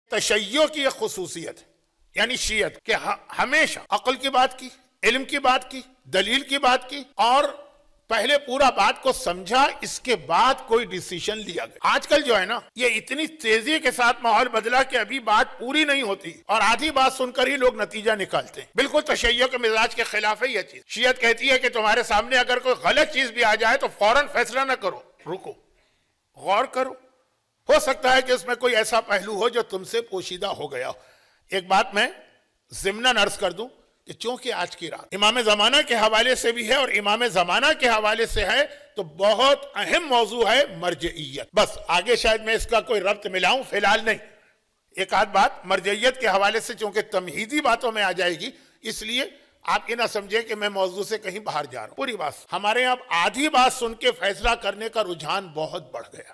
تشیع کی ایک خصوصیت ہے، یعنی شیعت کہ ہمیشہ عقل کی بات کی، علم کی بات کی، دلیل کی بات کی، اور پہلے پورا بات کو سمجھا، اس کے بعد کوئی ڈیسیشن لیا گیا۔ آج کل جو ہے نا، یہ اتنی تیزی کے ساتھ ماحول بدلا کہ ابھی بات پوری نہیں ہوتی اور آدھی بات سن کر ہی لوگ نتیجہ نکالتے ہیں۔ بالکل تشیع کے مزاج کے خلاف ہے یہ چیز۔ شیعت کہتی ہے کہ تمہارے سامنے اگر کوئی غلط چیز بھی آ جائے تو فوراً فیصلہ نہ کرو، رکو، غور کرو، ہو سکتا ہے کہ اس میں کوئی ایسا پہلو ہو جو تم سے پوشیدہ ہو گیا ہو۔ ایک بات میں ضمناً عرض کر دوں کہ چونکہ آج کی رات امام زمانہ کے حوالے سے بھی ہے اور امام زمانہ کے حوالے سے ہے، تو بہت اہم موضوع ہے مرجعیت۔ بس آگے شاید میں اس کا کوئی ربط ملاؤں، فی الحال نہیں۔ ایک آدھ بات مرجعیت کے حوالے سے چونکہ تمہیدی باتوں میں آ جائے گی، اس لیے آپ یہ نہ سمجھیں کہ میں موضوع سے کہیں باہر جا رہا ہوں۔ پوری بات ہمارے یہاں آدھی بات سن کے فیصلہ کرنے کا رجحان بہت بڑھ گیا۔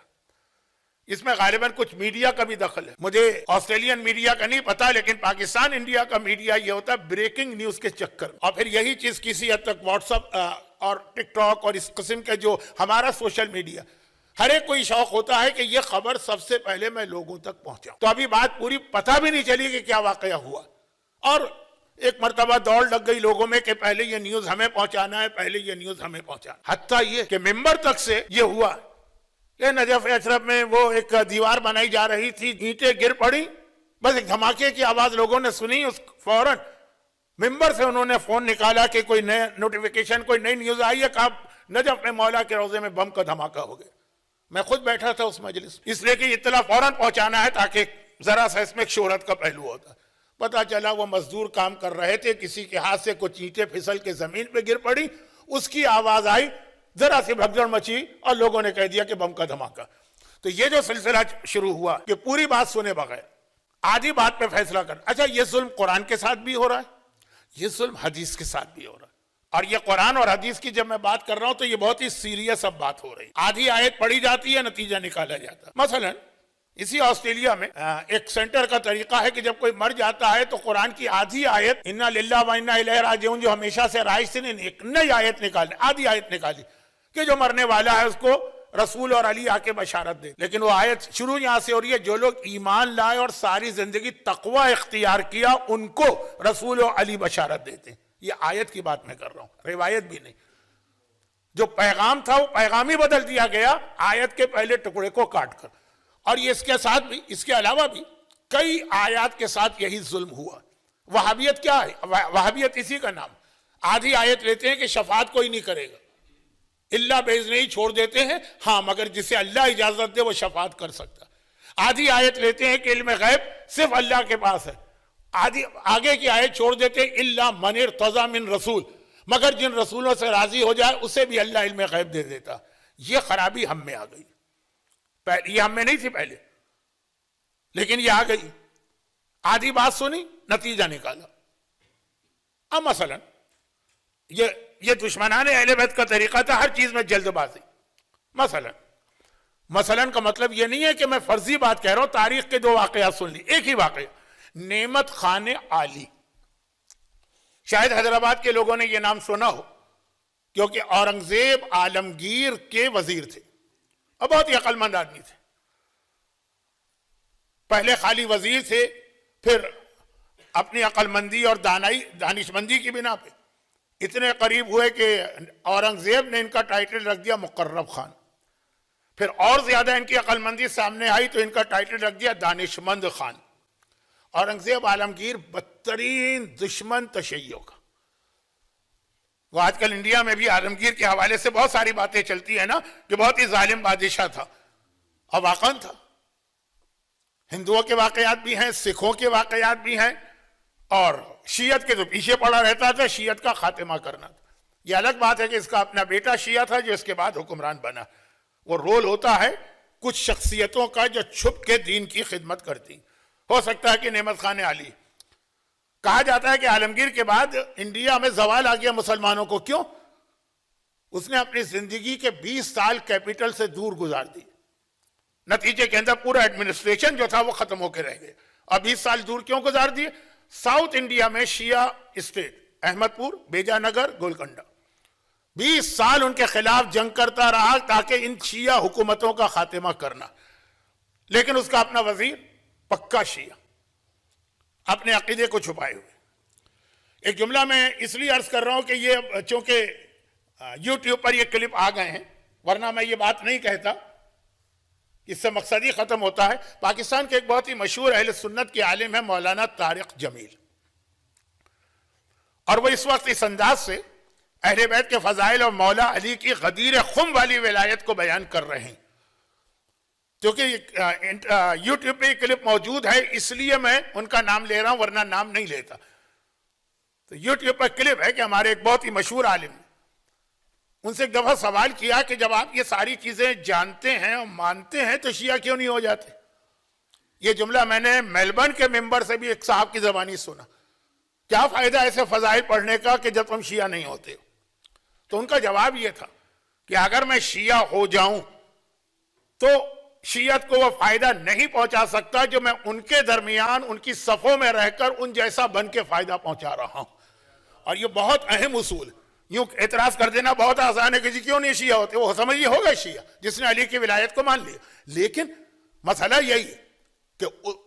اس میں غالباً کچھ میڈیا کا بھی دخل ہے، مجھے آسٹریلین میڈیا کا نہیں پتا، لیکن پاکستان انڈیا کا میڈیا یہ ہوتا ہے بریکنگ نیوز کے چکر میں، اور پھر یہی چیز کسی حد تک واٹس ایپ اور ٹک ٹاک اور اس قسم کے جو ہمارا سوشل میڈیا، ہر ایک کوئی شوق ہوتا ہے کہ یہ خبر سب سے پہلے میں لوگوں تک پہنچاؤں۔ تو ابھی بات پوری پتہ بھی نہیں چلی کہ کیا واقعہ ہوا، اور ایک مرتبہ دوڑ لگ گئی لوگوں میں کہ پہلے یہ نیوز ہمیں پہنچانا ہے، پہلے یہ نیوز ہمیں پہنچانا، حتیٰ یہ کہ ممبر تک سے یہ ہوا کہ نجف اشرف میں وہ ایک دیوار بنائی جا رہی تھی، اینٹیں گر پڑی، بس ایک دھماکے کی آواز لوگوں نے سنی، اس فوراً ممبر سے انہوں نے فون نکالا کہ کوئی نئے نوٹیفیکیشن، کوئی نئی نیوز آئی ہے، کہا نجف میں مولا کے روضے میں بم کا دھماکہ ہو گیا۔ میں خود بیٹھا تھا اس مجلس، اس لیے کہ اطلاع فوراً پہنچانا ہے تاکہ ذرا سا اس میں شہرت کا پہلو ہوتا۔ پتہ چلا وہ مزدور کام کر رہے تھے، کسی کے ہاتھ سے کچھ اینٹیں پھسل کے زمین پہ گر پڑی، اس کی آواز آئی، ذرا سی بھگدڑ مچی اور لوگوں نے کہہ دیا کہ بم کا دھماکہ۔ تو یہ جو سلسلہ شروع ہوا کہ پوری بات سنے بغیر آدھی بات پہ فیصلہ کر، اچھا یہ ظلم قرآن کے ساتھ بھی ہو رہا ہے، یہ ظلم حدیث کے ساتھ بھی ہو رہا ہے، اور یہ قرآن اور حدیث کی جب میں بات کر رہا ہوں تو یہ بہت ہی سیریس اب بات ہو رہی ہے۔ آدھی آیت پڑھی جاتی ہے، نتیجہ نکالا جاتا ہے۔ مثلا اسی آسٹریلیا میں ایک سینٹر کا طریقہ ہے کہ جب کوئی مر جاتا ہے تو قرآن کی آدھی آیت انا للہ و انا الیہ راجعون جو ہمیشہ سے رائج سے نہیں، ایک نئی آیت نکالی، آدھی آیت نکالی کہ جو مرنے والا ہے اس کو رسول اور علی آ کے بشارت دے۔ لیکن وہ آیت شروع یہاں سے ہو رہی ہے، جو لوگ ایمان لائے اور ساری زندگی تقوی اختیار کیا ان کو رسول اور علی بشارت دیتے ہیں۔ یہ آیت کی بات میں کر رہا ہوں، روایت بھی نہیں۔ جو پیغام تھا وہ پیغام ہی بدل دیا گیا آیت کے پہلے ٹکڑے کو کاٹ کر۔ اور یہ اس کے ساتھ بھی، اس کے علاوہ بھی کئی آیات کے ساتھ یہی ظلم ہوا۔ وہابیت کیا ہے؟ وہابیت اسی کا نام۔ آدھی آیت لیتے ہیں کہ شفاعت کوئی نہیں کرے گا، اللہ بیز نہیں چھوڑ دیتے ہیں، ہاں مگر جسے اللہ اجازت دے وہ شفاعت کر سکتا۔ آدھی آیت لیتے ہیں کہ علم غیب صرف اللہ کے پاس ہے، آدھی آگے کی آیت چھوڑ دیتے ہیں الا من ارتضی من رسول، مگر جن رسولوں سے راضی ہو جائے اسے بھی اللہ علم غیب دے دیتا۔ یہ خرابی ہم میں آ گئی، یہ ہم میں نہیں تھی پہلے، لیکن یہ آ گئی۔ آدھی بات سنی، نتیجہ نکالا۔ اب مثلا یہ دشمنان اہل بیت کا طریقہ تھا، ہر چیز میں جلد بازی۔ مثلا کا مطلب یہ نہیں ہے کہ میں فرضی بات کہہ رہا ہوں، تاریخ کے دو واقعات سن لی۔ ایک ہی واقعہ، نعمت خان عالی، شاید حیدرآباد کے لوگوں نے یہ نام سنا ہو، کیونکہ اورنگزیب عالمگیر کے وزیر تھے اور بہت ہی عقل مند آدمی تھے۔ پہلے خالی وزیر تھے، پھر اپنی عقل مندی اور دانش مندی کی بنا پہ اتنے قریب ہوئے کہ اورنگزیب نے ان کا ٹائٹل رکھ دیا مقرب خان۔ پھر اور زیادہ ان کی عقل مندی سامنے آئی تو ان کا ٹائٹل رکھ دیا دانش مند خان۔ اورنگزیب عالمگیر بدترین دشمن تشیع کا۔ وہ آج کل انڈیا میں بھی عالمگیر کے حوالے سے بہت ساری باتیں چلتی ہیں نا کہ بہت ہی ظالم بادشاہ تھا، اور واقعاً تھا۔ ہندوؤں کے واقعات بھی ہیں، سکھوں کے واقعات بھی ہیں، اور شیعت کے جو پیچھے پڑا رہتا تھا شیعت کا خاتمہ کرنا تھا۔ یہ الگ بات ہے کہ اس کا اپنا بیٹا شیعہ تھا جو اس کے بعد حکمران بنا۔ وہ رول ہوتا ہے کچھ شخصیتوں کا جو چھپ کے دین کی خدمت کرتی۔ ہو سکتا ہے کہ نعمت خان عالی، کہا جاتا ہے کہ عالمگیر کے بعد انڈیا میں زوال آ گیا مسلمانوں کو۔ کیوں؟ اس نے اپنی زندگی کے 20 سال کیپٹل سے دور گزار دی، نتیجے کے اندر پورا ایڈمنسٹریشن جو تھا وہ ختم ہو کے رہ گئے۔ اور 20 سال دور کیوں گزار دیے؟ ساؤتھ انڈیا میں شیعہ اسٹیٹ، احمد پور، بیجا نگر، گولکنڈا، 20 سال ان کے خلاف جنگ کرتا رہا تاکہ ان شیعہ حکومتوں کا خاتمہ کرنا۔ لیکن اس کا اپنا وزیر پکا شیعہ، اپنے عقیدے کو چھپائے ہوئے. ایک جملہ میں اس لیے عرض کر رہا ہوں کہ یہ چونکہ یوٹیوب پر یہ کلپ آ گئے ہیں، ورنہ میں یہ بات نہیں کہتا، اس سے مقصد ہی ختم ہوتا ہے. پاکستان کے ایک بہت ہی مشہور اہل سنت کے عالم ہیں مولانا طارق جمیل، اور وہ اس وقت اس انداز سے اہل بیت کے فضائل اور مولا علی کی غدیر خم والی ولایت کو بیان کر رہے ہیں. کیونکہ یوٹیوب پہ یہ کلپ موجود ہے اس لیے میں ان کا نام لے رہا ہوں، ورنہ نام نہیں لیتا. تو یوٹیوب پر کلپ ہے کہ ہمارے ایک بہت ہی مشہور عالم نے، ان سے ایک دفعہ سوال کیا کہ جب آپ یہ ساری چیزیں جانتے ہیں اور مانتے ہیں تو شیعہ کیوں نہیں ہو جاتے؟ یہ جملہ میں نے میلبرن کے ممبر سے بھی ایک صاحب کی زبانی سنا. کیا فائدہ ایسے فضائل پڑھنے کا کہ جب تم شیعہ نہیں ہوتے؟ تو ان کا جواب یہ تھا کہ اگر میں شیعہ ہو جاؤں تو شیعت کو وہ فائدہ نہیں پہنچا سکتا جو میں ان کے درمیان ان کی صفوں میں رہ کر ان جیسا بن کے فائدہ پہنچا رہا ہوں. اور یہ بہت اہم اصول. یوں اعتراض کر دینا بہت آسان ہے کہ جی کیوں نہیں شیعہ ہوتے، وہ سمجھیے ہوگا شیعہ جس نے علی کی ولایت کو مان لیا. لیکن مسئلہ یہی ہے کہ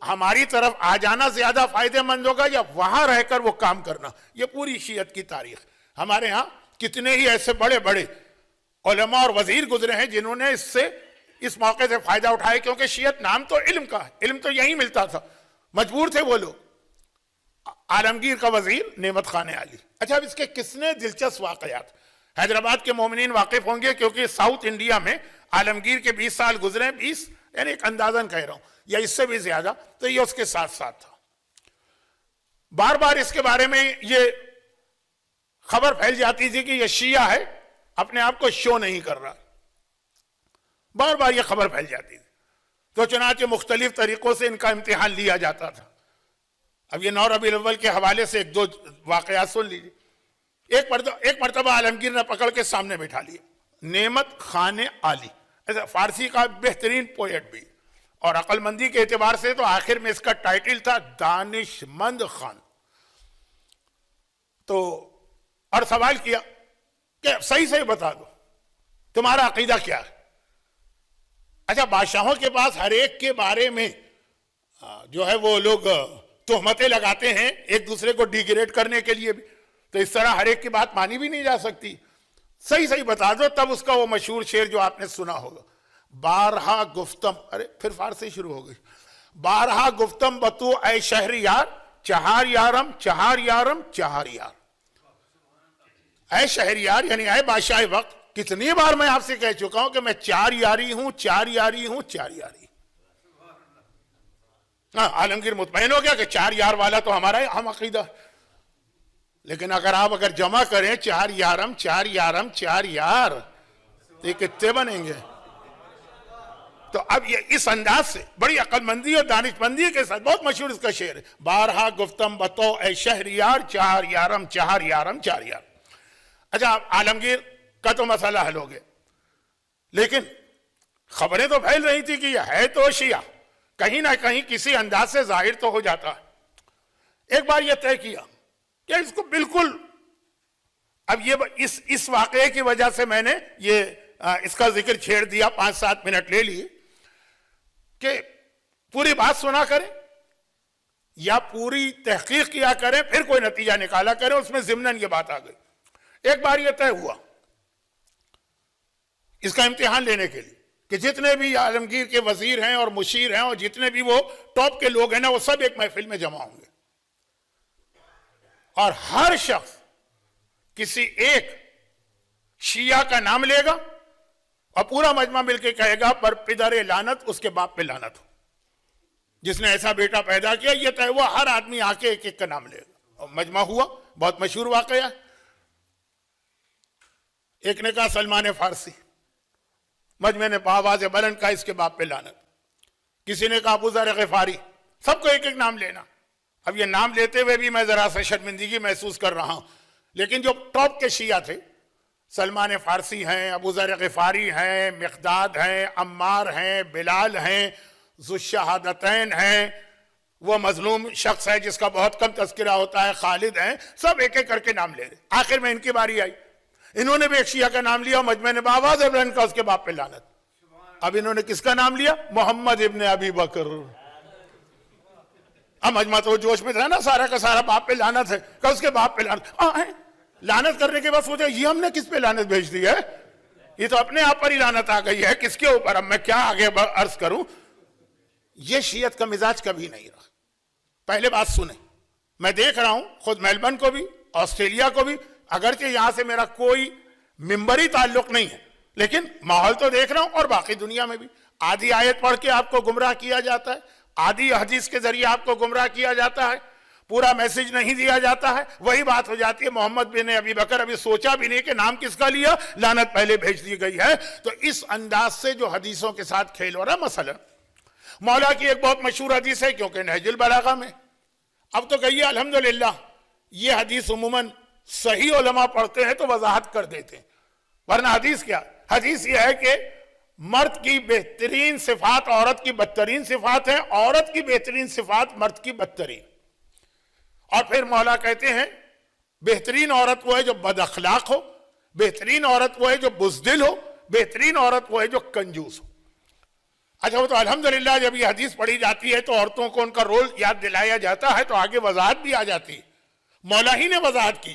ہماری طرف آ جانا زیادہ فائدہ مند ہوگا یا وہاں رہ کر وہ کام کرنا. یہ پوری شیعت کی تاریخ. ہمارے ہاں کتنے ہی ایسے بڑے بڑے علماء اور وزیر گزرے ہیں جنہوں نے اس موقع سے فائدہ اٹھایا، کیونکہ شیعت نام تو علم کا ہے، علم تو یہیں ملتا تھا. مجبور تھے وہ لوگ. عالمگیر کا وزیر نعمت خان علی. اچھا اب اس کے کتنے دلچسپ واقعات حیدرآباد کے مومنین واقف ہوں گے، کیونکہ ساؤتھ انڈیا میں عالمگیر کے 20 سال گزرے، 20 یعنی ایک اندازاً کہہ رہا ہوں یا اس سے بھی زیادہ، تو یہ اس کے ساتھ ساتھ تھا. بار بار اس کے بارے میں یہ خبر پھیل جاتی تھی کہ یہ شیعہ ہے، اپنے آپ کو شو نہیں کر رہا. بار بار یہ خبر پھیل جاتی تھی. تو چنانچہ مختلف طریقوں سے ان کا امتحان لیا جاتا تھا. اب یہ 9 ربیع الاول کے حوالے سے ایک دو واقعات سن لیجیے. ایک مرتبہ عالمگیر نے پکڑ کے سامنے بٹھا لیا نعمت خان علی، ایسا فارسی کا بہترین پوئٹ بھی، اور عقل مندی کے اعتبار سے تو آخر میں اس کا ٹائٹل تھا دانش مند خان. تو اور سوال کیا کہ صحیح بتا دو تمہارا عقیدہ کیا ہے. اچھا بادشاہوں کے پاس ہر ایک کے بارے میں جو ہے وہ لوگ تہمتیں لگاتے ہیں ایک دوسرے کو ڈیگریڈ کرنے کے لیے بھی، تو اس طرح ہر ایک کی بات مانی بھی نہیں جا سکتی. صحیح بتا دو. تب اس کا وہ مشہور شعر جو آپ نے سنا ہوگا، بارہا گفتم، ارے پھر فارسی شروع ہو گئی، بارہا گفتم بتو اے شہر یار، چہار یارم چہار یارم چہار یار. اے شہر یار یعنی اے بادشاہ وقت، کتنی بار میں آپ سے کہہ چکا ہوں کہ میں چار یاری ہوں، چار یاری ہوں، چار یاری. عالمگیر مطمئن ہو گیا کہ چار یار والا تو ہمارا ہم عقیدہ. لیکن اگر جمع کریں چار یارم چار یارم چار یار تو یہ کتنے بنیں گے؟ تو اب یہ اس انداز سے بڑی عقل مندی اور دانش مندی کے ساتھ، بہت مشہور اس کا شعر ہے، بارہا گفتم بتو اے شہر یار، چار یارم چہار یارم چار یار. اچھا عالمگیر کا تو مسئلہ حل ہو گیا، لیکن خبریں تو پھیل رہی تھی کہ یہ ہے تو شیعہ، کہیں نہ کہیں کسی انداز سے ظاہر تو ہو جاتا ہے. ایک بار یہ طے کیا کہ اس کو بالکل، اب یہ اس واقعے کی وجہ سے میں نے اس کا ذکر چھیڑ دیا، 5-7 منٹ لے لیے کہ پوری بات سنا کریں یا پوری تحقیق کیا کریں پھر کوئی نتیجہ نکالا کریں. اس میں ضمناً یہ بات آ گئی. ایک بار یہ طے ہوا اس کا امتحان لینے کے لیے کہ جتنے بھی عالمگیر کے وزیر ہیں اور مشیر ہیں اور جتنے بھی وہ ٹاپ کے لوگ ہیں نا، وہ سب ایک محفل میں جمع ہوں گے، اور ہر شخص کسی ایک شیعہ کا نام لے گا اور پورا مجمع مل کے کہے گا پر پدر لعنت، اس کے باپ پہ لعنت ہو جس نے ایسا بیٹا پیدا کیا. یہ طے ہوا ہر آدمی آ کے ایک ایک کا نام لے گا، اور مجمع ہوا. بہت مشہور واقعہ. ایک نے کہا سلمان فارسی، مجمع نے آواز بلند کہا اس کے باپ پہ لعنت. کسی نے کہا ابو ذر غفاری. سب کو ایک ایک نام لینا. اب یہ نام لیتے ہوئے بھی میں ذرا سا شرمندگی محسوس کر رہا ہوں، لیکن جو ٹاپ کے شیعہ تھے، سلمان فارسی ہیں، ابو ذر غفاری ہیں، مقداد ہیں، عمار ہیں، بلال ہیں، ذو الشہادتین ہیں، وہ مظلوم شخص ہے جس کا بہت کم تذکرہ ہوتا ہے، خالد ہیں، سب ایک ایک کر کے نام لے رہے. آخر میں ان کی باری آئی، انہوں نے بھی ایک شیعہ کا نام لیا، مجمع نے بآواز بلند کہا اس کے باپ پہ لعنت. اب انہوں نے کس کا نام لیا؟ محمد ابن ابی بکر. اب مجمع تو جوش میں تھا نا، سارا کا سارا باپ پہ لعنت ہے، کہ اس کے باپ پہ لعنت کرنے کے بعد سوچا یہ ہم نے کس پہ لعنت بھیج دی ہے، یہ تو اپنے آپ پر ہی لعنت آ گئی ہے، کس کے اوپر؟ اب میں کیا آگے عرض کروں؟ یہ شیعت کا مزاج کبھی نہیں رہا۔ پہلے بات سنیں، میں دیکھ رہا ہوں خود میلبرن کو بھی، آسٹریلیا کو بھی، اگرچہ یہاں سے میرا کوئی ممبری تعلق نہیں ہے، لیکن ماحول تو دیکھ رہا ہوں، اور باقی دنیا میں بھی آدھی آیت پڑھ کے آپ کو گمراہ کیا جاتا ہے، آدھی حدیث کے ذریعے آپ کو گمراہ کیا جاتا ہے، پورا میسج نہیں دیا جاتا ہے۔ وہی بات ہو جاتی ہے محمد بن ابی بکر ابھی سوچا بھی نہیں کہ نام کس کا لیا، لعنت پہلے بھیج دی گئی ہے۔ تو اس انداز سے جو حدیثوں کے ساتھ کھیل ہو رہا، مثلا مولا کی ایک بہت مشہور حدیث ہے، کیونکہ نہج البلاغہ میں اب تو کہیے الحمدللہ یہ حدیث عموماً صحیح علماء پڑھتے ہیں تو وضاحت کر دیتے ہیں، ورنہ حدیث کیا؟ حدیث یہ ہے کہ مرد کی بہترین صفات عورت کی بدترین صفات ہیں، عورت کی بہترین صفات مرد کی بدترین۔ اور پھر مولا کہتے ہیں بہترین عورت وہ ہے جو بد اخلاق ہو، بہترین عورت وہ ہے جو بزدل ہو، بہترین عورت وہ ہے جو کنجوس ہو۔ اچھا وہ تو الحمدللہ جب یہ حدیث پڑھی جاتی ہے تو عورتوں کو ان کا رول یاد دلایا جاتا ہے، تو آگے وضاحت بھی آ جاتی ہے، مولا ہی نے وضاحت کی۔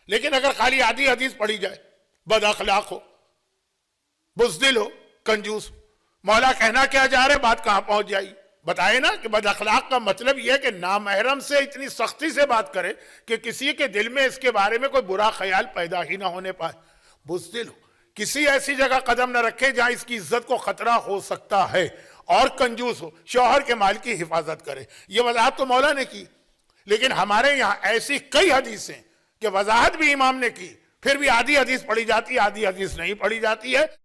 لیکن اگر خالی آدھی حدیث پڑھی جائے، بد اخلاق ہو، بزدل ہو، کنجوس ہو، مولا کہنا کیا جا رہے، بات کہاں پہنچ جائے؟ بتائے نا کہ بد اخلاق کا مطلب یہ ہے کہ نامحرم سے اتنی سختی سے بات کرے کہ کسی کے دل میں اس کے بارے میں کوئی برا خیال پیدا ہی نہ ہونے پائے۔ بزدل ہو، کسی ایسی جگہ قدم نہ رکھے جہاں اس کی عزت کو خطرہ ہو سکتا ہے، اور کنجوس ہو، شوہر کے مال کی حفاظت کرے۔ یہ وضاحت تو مولا نے کی، لیکن ہمارے یہاں ایسی کئی حدیثیں کہ وضاحت بھی امام نے کی، پھر بھی آدھی حدیث پڑھی جاتی ہے، آدھی حدیث نہیں پڑھی جاتی ہے۔